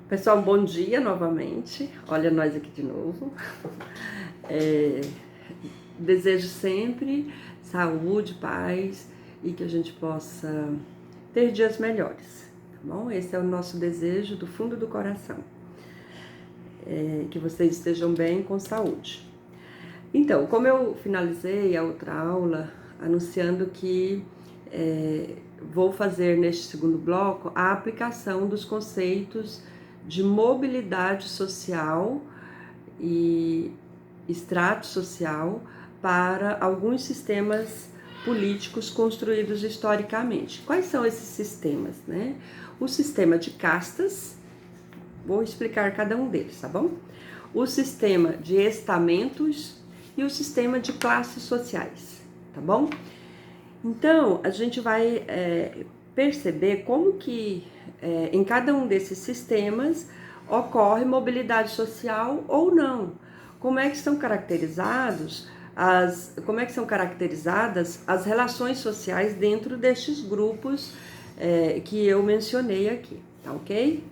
Pessoal, bom dia novamente. Olha nós aqui de novo. Desejo sempre saúde, paz e que a gente possa ter dias melhores, tá bom? Esse é o nosso desejo do fundo do coração. Que vocês estejam bem com saúde. Então, como eu finalizei a outra aula anunciando que vou fazer neste segundo bloco a aplicação dos conceitos de mobilidade social e extrato social para alguns sistemas políticos construídos historicamente. Quais são esses sistemas, né? O sistema de castas, vou explicar cada um deles, tá bom? O sistema de estamentos e o sistema de classes sociais, tá bom? Então, a gente vai perceber como que em cada um desses sistemas ocorre mobilidade social ou não. Como é que são caracterizadas as relações sociais dentro destes grupos que eu mencionei aqui, tá ok?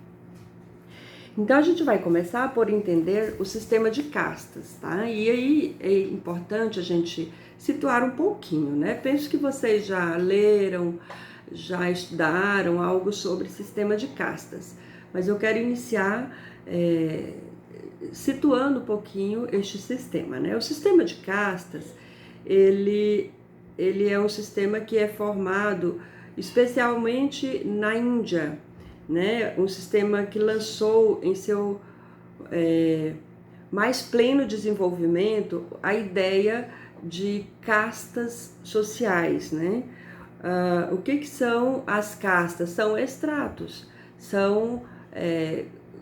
Então a gente vai começar por entender o sistema de castas, tá? E aí é importante a gente situar um pouquinho, né? Penso que vocês já leram, já estudaram algo sobre sistema de castas, mas eu quero iniciar situando um pouquinho este sistema, né? O sistema de castas, ele é um sistema que é formado especialmente na Índia, né? Um sistema que lançou em seu mais pleno desenvolvimento a ideia de castas sociais, né? O que são as castas? São estratos, são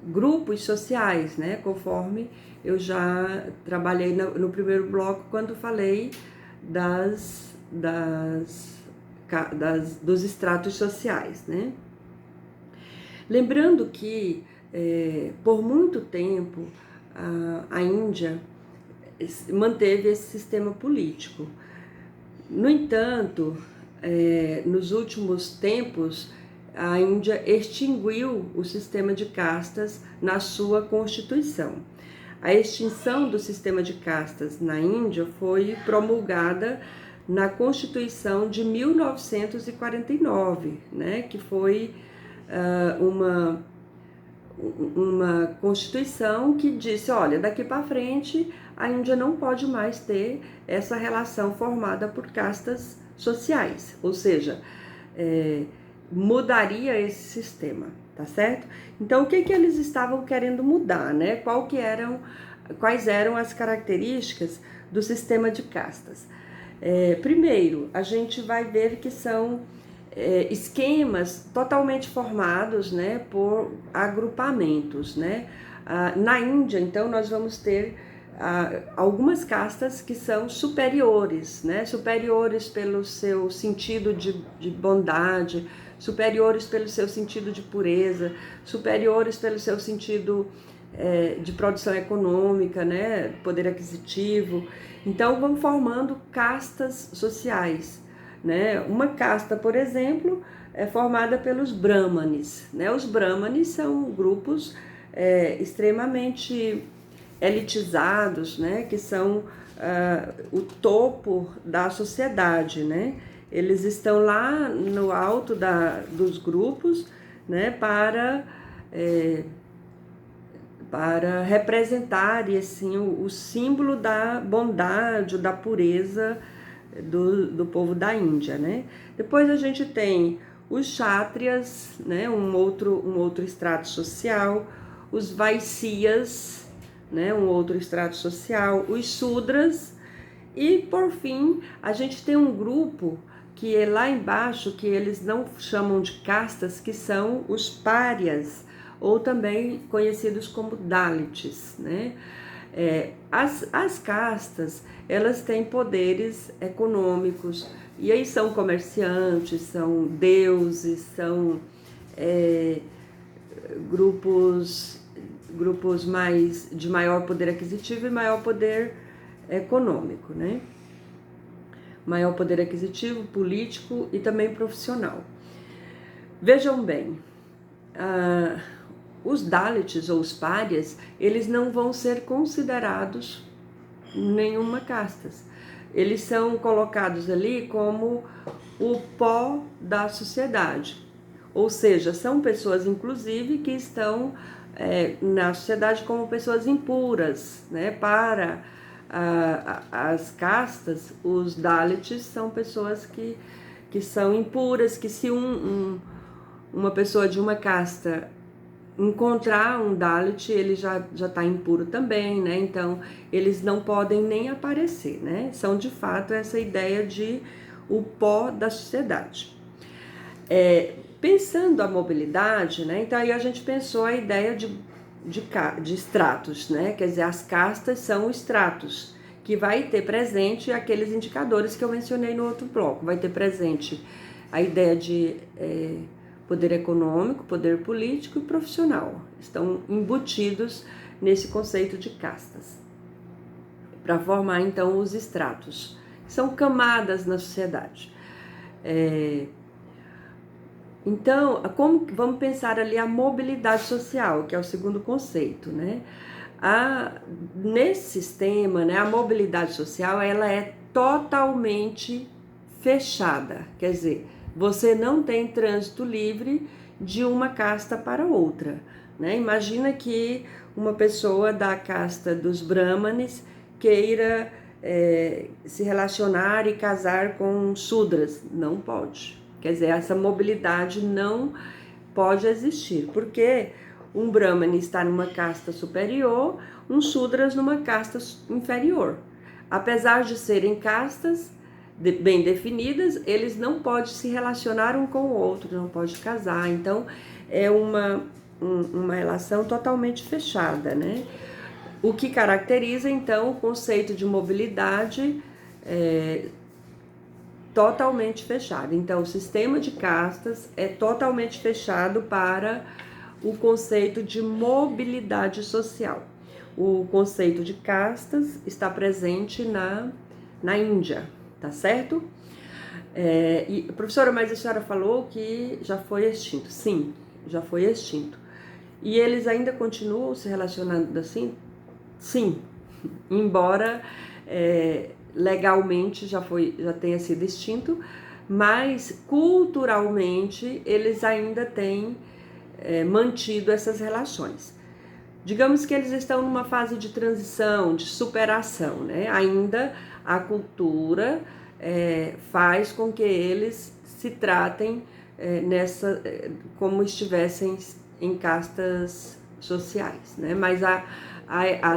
grupos sociais, né? Conforme eu já trabalhei no primeiro bloco quando falei dos estratos sociais, né? Lembrando que, por muito tempo, a Índia manteve esse sistema político. No entanto, nos últimos tempos, a Índia extinguiu o sistema de castas na sua Constituição. A extinção do sistema de castas na Índia foi promulgada na Constituição de 1949, né, que foi uma constituição que disse, olha, daqui para frente a Índia não pode mais ter essa relação formada por castas sociais, ou seja, mudaria esse sistema, tá certo? Então, o que eles estavam querendo mudar, né? Quais eram as características do sistema de castas? Primeiro, a gente vai ver que são esquemas totalmente formados, né, por agrupamentos, né? Na Índia, então, nós vamos ter algumas castas que são superiores, né? Superiores pelo seu sentido de bondade, superiores pelo seu sentido de pureza, superiores pelo seu sentido de produção econômica, né? Poder aquisitivo. Então, vão formando castas sociais, né? Uma casta, por exemplo, é formada pelos brahmanes, né? Os brahmanes são grupos extremamente elitizados, né? Que são o topo da sociedade, né? Eles estão lá no alto dos grupos, né? Para representar assim, o símbolo da bondade, da pureza do povo da Índia, né? Depois a gente tem os kshatriyas, né? Um outro extrato social, os vaisyas, né? Um outro extrato social, os sudras e, por fim, a gente tem um grupo que é lá embaixo, que eles não chamam de castas, que são os párias, ou também conhecidos como dalits, né? As castas, elas têm poderes econômicos, e aí são comerciantes, são deuses, são grupos de maior poder aquisitivo e maior poder econômico, né? Maior poder aquisitivo, político e também profissional. Vejam bem, os Dalits ou os párias, eles não vão ser considerados nenhuma castas. Eles são colocados ali como o pó da sociedade. Ou seja, são pessoas, inclusive, que estão na sociedade como pessoas impuras, né? Para as castas, os Dalits são pessoas que são impuras, que se uma pessoa de uma casta encontrar um Dalit, ele já está impuro também, né? Então, eles não podem nem aparecer, né? São, de fato, essa ideia de o pó da sociedade. Pensando a mobilidade, né? Então, aí a gente pensou a ideia de estratos, né? Quer dizer, as castas são estratos, que vai ter presente aqueles indicadores que eu mencionei no outro bloco. Vai ter presente a ideia de poder econômico, poder político e profissional. Estão embutidos nesse conceito de castas, para formar então os estratos. São camadas na sociedade. Então, vamos pensar ali a mobilidade social, que é o segundo conceito, né? Nesse sistema, né, a mobilidade social, ela é totalmente fechada, quer dizer, você não tem trânsito livre de uma casta para outra, né? Imagina que uma pessoa da casta dos Brahmanes queira se relacionar e casar com Sudras, não pode. Quer dizer, essa mobilidade não pode existir, porque um Brahmane está numa casta superior, um Sudras numa casta inferior. Apesar de serem castas bem definidas, eles não podem se relacionar um com o outro, não podem casar. Então, é uma relação totalmente fechada, né? O que caracteriza, então, o conceito de mobilidade totalmente fechado. Então, o sistema de castas é totalmente fechado para o conceito de mobilidade social. O conceito de castas está presente na Índia, tá certo? Professora, mas a senhora falou que já foi extinto. Sim, já foi extinto. E eles ainda continuam se relacionando assim? Sim, embora legalmente já tenha sido extinto, mas culturalmente eles ainda têm mantido essas relações. Digamos que eles estão numa fase de transição, de superação, né? Ainda a cultura faz com que eles se tratem como estivessem em castas sociais, né? Mas a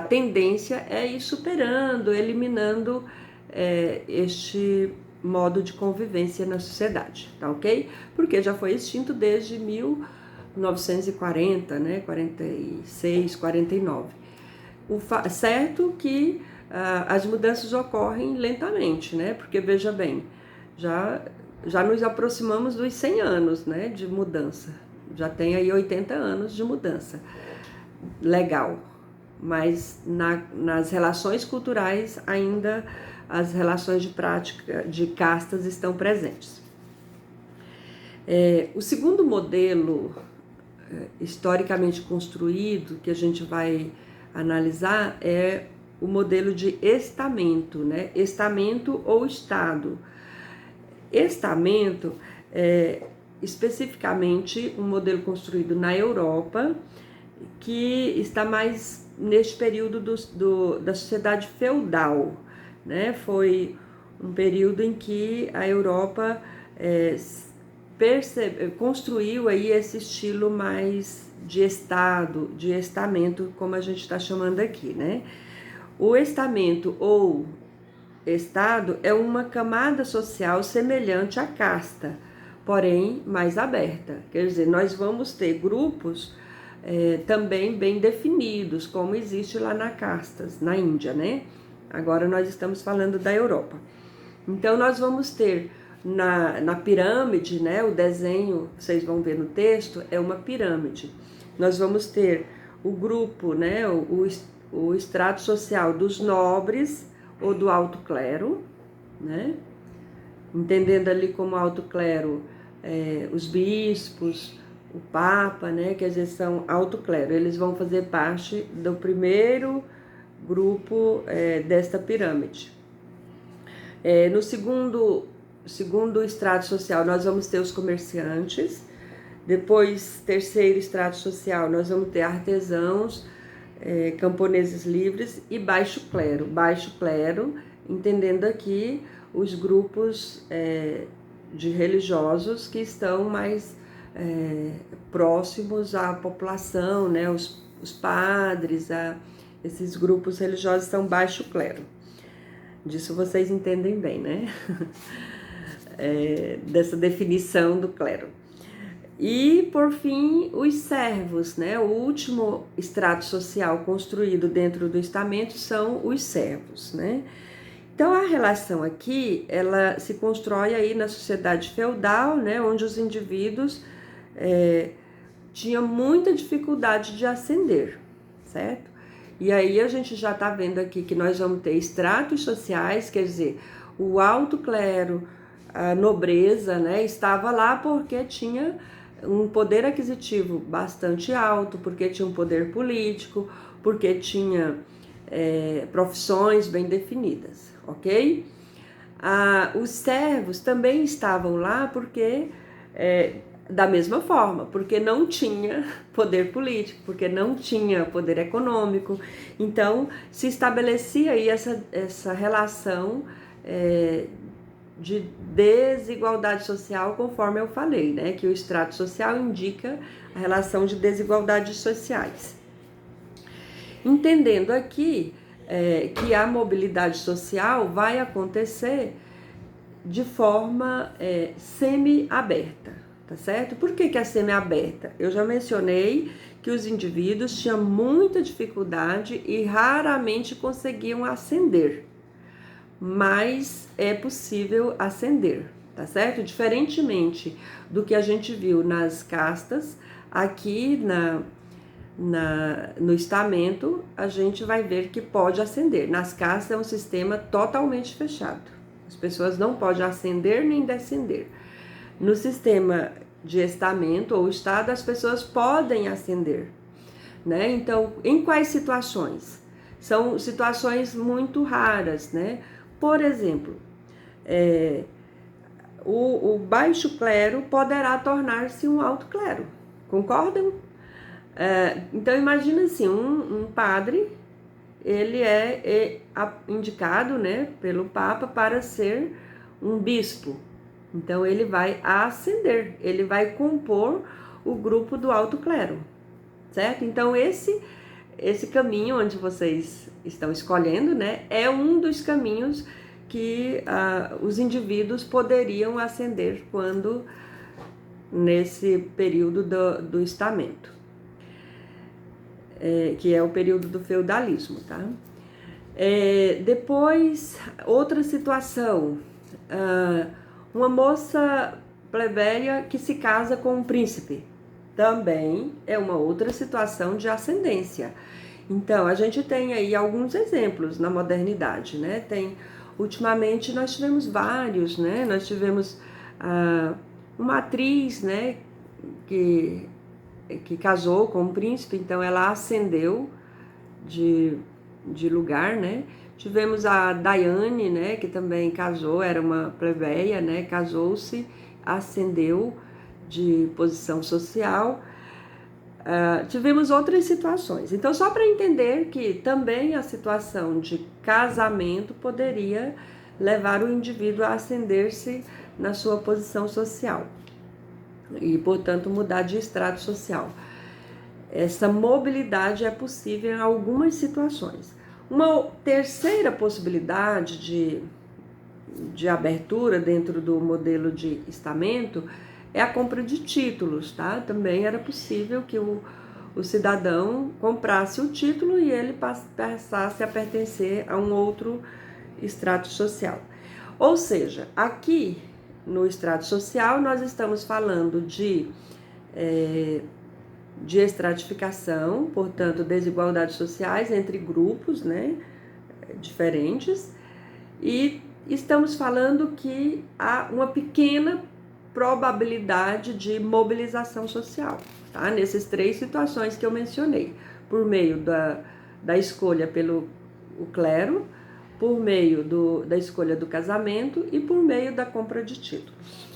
tendência é ir superando, eliminando este modo de convivência na sociedade, tá ok? Porque já foi extinto desde 1940, né? 46, 49. Certo que as mudanças ocorrem lentamente, né? Porque veja bem, já nos aproximamos dos 100 anos, né, de mudança. Já tem aí 80 anos de mudança legal, mas nas relações culturais ainda as relações de prática de castas estão presentes. O segundo modelo historicamente construído que a gente vai analisar é o modelo de estamento, né? Estamento ou estado. Estamento é especificamente um modelo construído na Europa, que está mais neste período da sociedade feudal, né? Foi um período em que a Europa construiu aí esse estilo mais de estado, de estamento, como a gente está chamando aqui, né? O estamento ou estado é uma camada social semelhante à casta, porém mais aberta. Quer dizer, nós vamos ter grupos também bem definidos, como existe lá na castas, na Índia, né? Agora nós estamos falando da Europa. Então nós vamos ter na pirâmide, né? O desenho, vocês vão ver no texto, é uma pirâmide. Nós vamos ter o grupo, né? O estrato social dos nobres ou do alto clero, né? Entendendo ali como alto clero os bispos, o Papa, né, quer dizer, são alto clero. Eles vão fazer parte do primeiro grupo desta pirâmide. No segundo estrato social, nós vamos ter os comerciantes. Depois, terceiro estrato social, nós vamos ter artesãos, camponeses livres e baixo clero. Baixo clero, entendendo aqui os grupos de religiosos que estão mais próximos à população, né? Os padres, esses grupos religiosos são baixo clero. Disso vocês entendem bem, né? Dessa definição do clero. E, por fim, os servos, né? O último estrato social construído dentro do estamento são os servos, né? Então, a relação aqui, ela se constrói aí na sociedade feudal, né? Onde os indivíduos tinham muita dificuldade de ascender, certo? E aí a gente já está vendo aqui que nós vamos ter estratos sociais, quer dizer, o alto clero, a nobreza, né? Estava lá porque tinha um poder aquisitivo bastante alto, porque tinha um poder político, porque tinha profissões bem definidas, ok? Os servos também estavam lá porque, da mesma forma, porque não tinha poder político, porque não tinha poder econômico, então se estabelecia aí essa relação de desigualdade social, conforme eu falei, né? Que o estrato social indica a relação de desigualdades sociais. Entendendo aqui que a mobilidade social vai acontecer de forma semi-aberta, tá certo? Por que é semi-aberta? Eu já mencionei que os indivíduos tinham muita dificuldade e raramente conseguiam ascender, mas é possível ascender, tá certo? Diferentemente do que a gente viu nas castas, aqui no estamento a gente vai ver que pode ascender. Nas castas é um sistema totalmente fechado. As pessoas não podem ascender nem descender. No sistema de estamento ou estado, as pessoas podem ascender, né? Então, em quais situações? São situações muito raras, né? Por exemplo, o baixo clero poderá tornar-se um alto clero, concordam? Então, imagina assim, um padre, ele é indicado, né, pelo Papa para ser um bispo. Então, ele vai ascender, ele vai compor o grupo do alto clero, certo? Então, esse caminho onde vocês estão escolhendo, né, é um dos caminhos que os indivíduos poderiam ascender quando nesse período do estamento, que é o período do feudalismo, tá? Depois, outra situação, uma moça plebeia que se casa com um príncipe, também é uma outra situação de ascendência. Então, a gente tem aí alguns exemplos na modernidade, né? Ultimamente nós tivemos vários, né? Nós tivemos uma atriz, né, que casou com um príncipe, então ela ascendeu de lugar, né? Tivemos a Diane, né, que também casou, era uma plebeia, né? Casou-se, ascendeu de posição social. Tivemos outras situações. Então, só para entender que também a situação de casamento poderia levar o indivíduo a ascender-se na sua posição social e, portanto, mudar de estrato social. Essa mobilidade é possível em algumas situações. Uma terceira possibilidade de abertura dentro do modelo de estamento é a compra de títulos, tá? Também era possível que o cidadão comprasse o título e ele passasse a pertencer a um outro estrato social. Ou seja, aqui no estrato social nós estamos falando de estratificação, portanto, desigualdades sociais entre grupos, né, diferentes, e estamos falando que há uma pequena probabilidade de mobilização social, tá? Nessas 3 situações que eu mencionei, por meio da escolha pelo o clero, por meio da escolha do casamento e por meio da compra de títulos,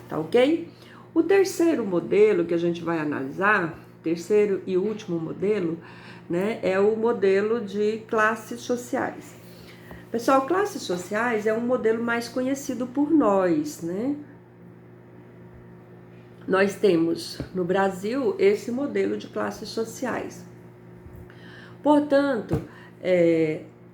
tá ok? O terceiro modelo que a gente vai analisar, terceiro e último modelo, né, é o modelo de classes sociais. Pessoal, classes sociais é um modelo mais conhecido por nós, né? Nós temos no Brasil esse modelo de classes sociais. Portanto,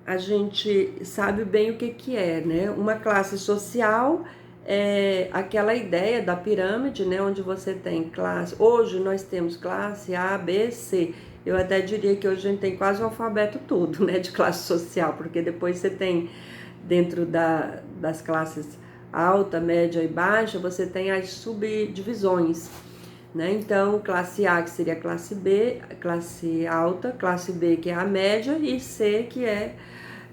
a gente sabe bem o que é, né? Uma classe social é aquela ideia da pirâmide, né? Onde você tem classe. Hoje nós temos classe A, B, C. Eu até diria que hoje a gente tem quase o alfabeto todo, né? De classe social, porque depois você tem dentro das classes alta, média e baixa, você tem as subdivisões, né? Então, classe A, que seria a classe B, classe alta, classe B, que é a média, e C,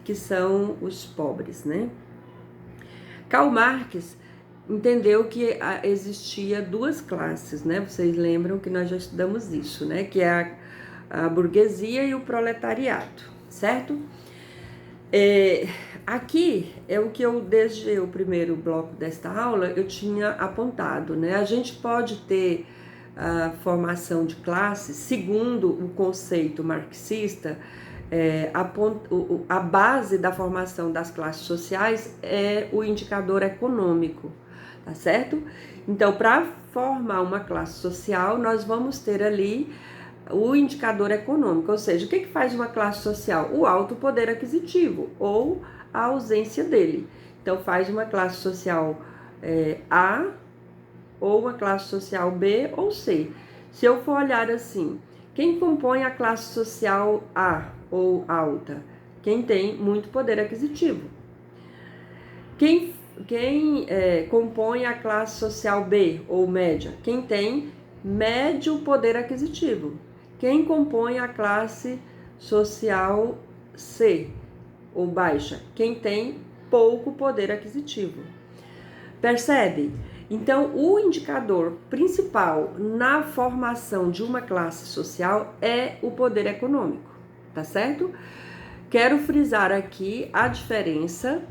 que são os pobres, né? Karl Marx entendeu que existia 2 classes, né? Vocês lembram que nós já estudamos isso, né? Que é a burguesia e o proletariado, certo? Aqui é o que eu, desde o primeiro bloco desta aula, eu tinha apontado, né? A gente pode ter a formação de classes, segundo o conceito marxista, a base da formação das classes sociais é o indicador econômico, tá certo? Então, para formar uma classe social, nós vamos ter ali o indicador econômico, ou seja, o que faz uma classe social? O alto poder aquisitivo ou a ausência dele. Então, faz uma classe social A ou uma classe social B ou C. Se eu for olhar assim, quem compõe a classe social A ou alta? Quem tem muito poder aquisitivo. Quem compõe a classe social B ou média? Quem tem médio poder aquisitivo. Quem compõe a classe social C ou baixa? Quem tem pouco poder aquisitivo. Percebe? Então, o indicador principal na formação de uma classe social é o poder econômico, tá certo? Quero frisar aqui a diferença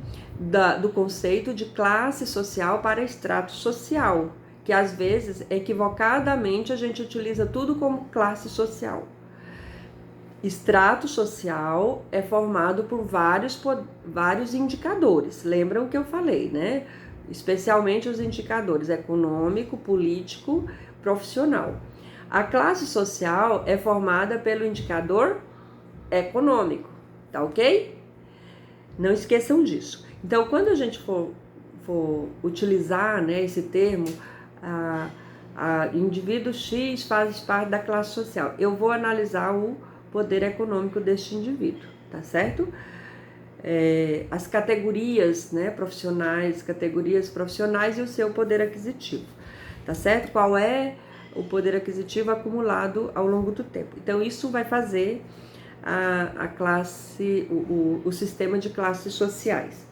do conceito de classe social para extrato social, que às vezes, equivocadamente, a gente utiliza tudo como classe social. Extrato social é formado por vários indicadores. Lembram que eu falei, né? Especialmente os indicadores econômico, político, profissional. A classe social é formada pelo indicador econômico, tá ok? Não esqueçam disso. Então, quando a gente for utilizar, né, esse termo, indivíduo X faz parte da classe social, eu vou analisar o poder econômico deste indivíduo, tá certo? As categorias, né, categorias profissionais e o seu poder aquisitivo, tá certo? Qual é o poder aquisitivo acumulado ao longo do tempo. Então, isso vai fazer a classe, o sistema de classes sociais.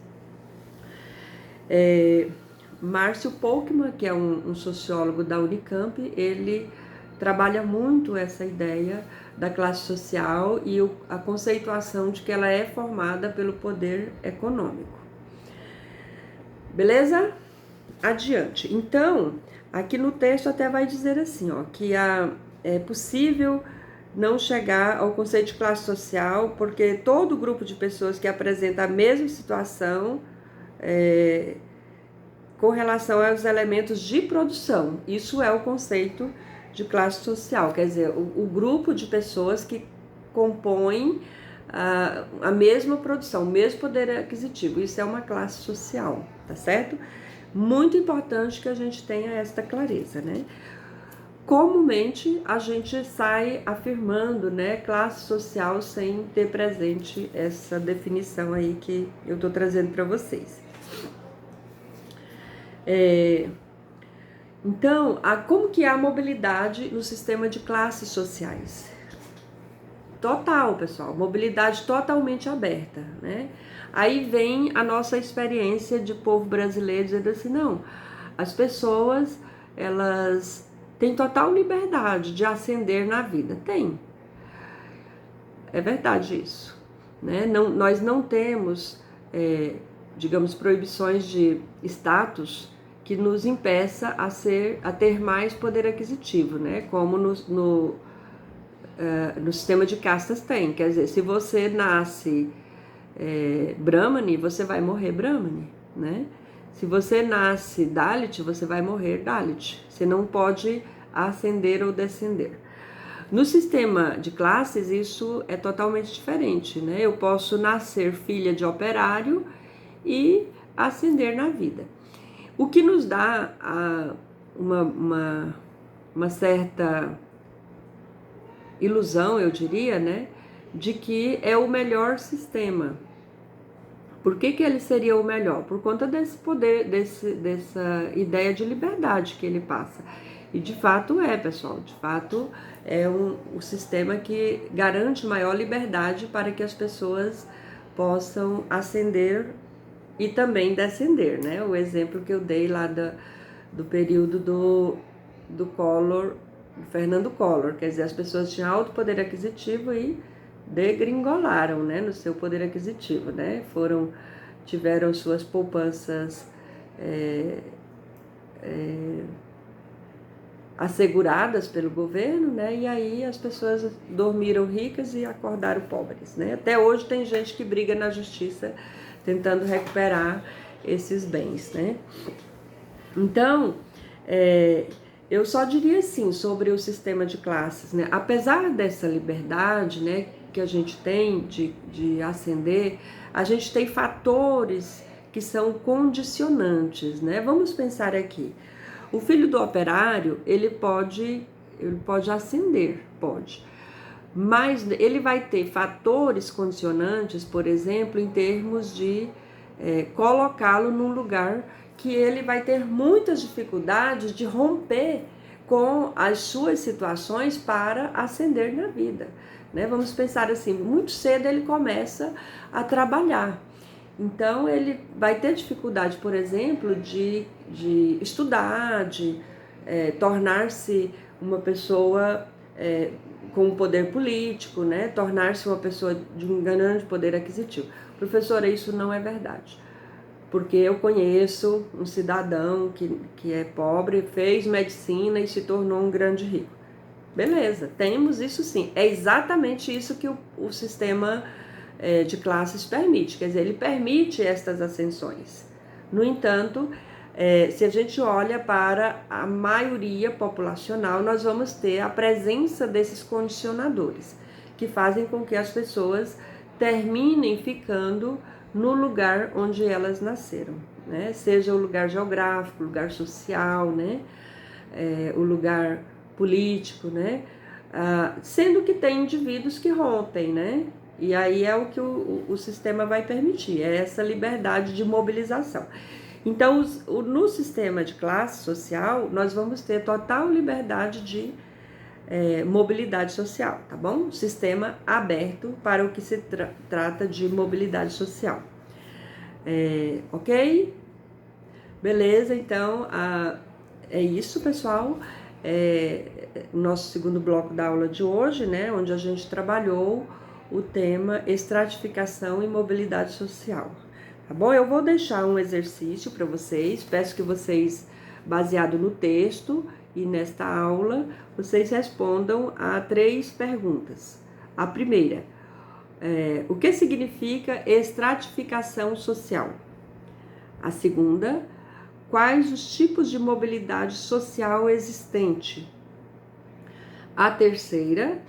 Márcio Polkmann, que é um sociólogo da Unicamp, ele trabalha muito essa ideia da classe social e a conceituação de que ela é formada pelo poder econômico. Beleza? Adiante. Então, aqui no texto até vai dizer assim, ó, que é possível não chegar ao conceito de classe social, porque todo grupo de pessoas que apresenta a mesma situação com relação aos elementos de produção, isso é o conceito de classe social, quer dizer, o grupo de pessoas que compõem a mesma produção, o mesmo poder aquisitivo, isso é uma classe social, tá certo? Muito importante que a gente tenha esta clareza, né? Comumente a gente sai afirmando, né, classe social sem ter presente essa definição aí que eu tô trazendo para vocês. Então, como que é a mobilidade no sistema de classes sociais? Total, pessoal, mobilidade totalmente aberta, né? Aí vem a nossa experiência de povo brasileiro dizendo assim, não, as pessoas, elas têm total liberdade de ascender na vida. Tem. É verdade isso, né? Não, nós não temos, digamos, proibições de status que nos impeça a ter mais poder aquisitivo, né? Como no sistema de castas tem. Quer dizer, se você nasce Brahmani, você vai morrer Brahmani, né? Se você nasce Dalit, você vai morrer Dalit. Você não pode ascender ou descender. No sistema de classes, isso é totalmente diferente, né? Eu posso nascer filha de operário e ascender na vida. O que nos dá uma certa ilusão, eu diria, né? De que é o melhor sistema. Por que ele seria o melhor? Por conta desse poder, dessa ideia de liberdade que ele passa. E de fato pessoal, de fato é um sistema que garante maior liberdade para que as pessoas possam ascender e também descender, né? O exemplo que eu dei lá do período do Collor, do Fernando Collor, quer dizer, as pessoas tinham alto poder aquisitivo e degringolaram, né, no seu poder aquisitivo, né? Tiveram suas poupanças asseguradas pelo governo, né? E aí as pessoas dormiram ricas e acordaram pobres, né? Até hoje tem gente que briga na justiça tentando recuperar esses bens, né? Então, eu só diria assim sobre o sistema de classes, né? Apesar dessa liberdade, né, que a gente tem de ascender, a gente tem fatores que são condicionantes, né? Vamos pensar aqui. O filho do operário, ele pode ascender, pode. Mas ele vai ter fatores condicionantes, por exemplo, em termos de colocá-lo num lugar que ele vai ter muitas dificuldades de romper com as suas situações para ascender na vida, né? Vamos pensar assim, muito cedo ele começa a trabalhar. Então, ele vai ter dificuldade, por exemplo, de estudar, de tornar-se uma pessoa com poder político, né? Tornar-se uma pessoa de um grande poder aquisitivo. Professora, isso não é verdade. Porque eu conheço um cidadão que é pobre, fez medicina e se tornou um grande rico. Beleza, temos isso sim. É exatamente isso que o sistema de classes permite, quer dizer, ele permite estas ascensões. No entanto, se a gente olha para a maioria populacional, nós vamos ter a presença desses condicionadores, que fazem com que as pessoas terminem ficando no lugar onde elas nasceram, né? Seja o lugar geográfico, o lugar social, né? O lugar político, né? Sendo que tem indivíduos que rompem, né? E aí é o que o sistema vai permitir, é essa liberdade de mobilização. Então, no sistema de classe social, nós vamos ter total liberdade de mobilidade social, tá bom? Sistema aberto para o que se trata de mobilidade social. Ok? Beleza, então, é isso, pessoal. O nosso segundo bloco da aula de hoje, né? Onde a gente trabalhou o tema estratificação e mobilidade social. Tá bom? Eu vou deixar um exercício para vocês, peço que vocês, baseado no texto e nesta aula, vocês respondam a 3 perguntas. A primeira, o que significa estratificação social? A segunda, quais os tipos de mobilidade social existente? A terceira,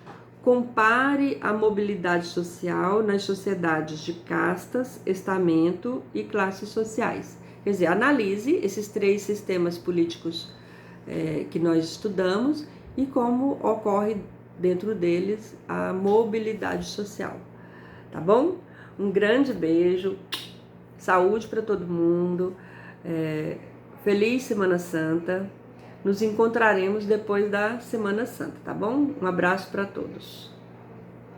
compare a mobilidade social nas sociedades de castas, estamento e classes sociais. Quer dizer, analise esses 3 sistemas políticos que nós estudamos e como ocorre dentro deles a mobilidade social. Tá bom? Um grande beijo, saúde para todo mundo, feliz Semana Santa. Nos encontraremos depois da Semana Santa, tá bom? Um abraço para todos.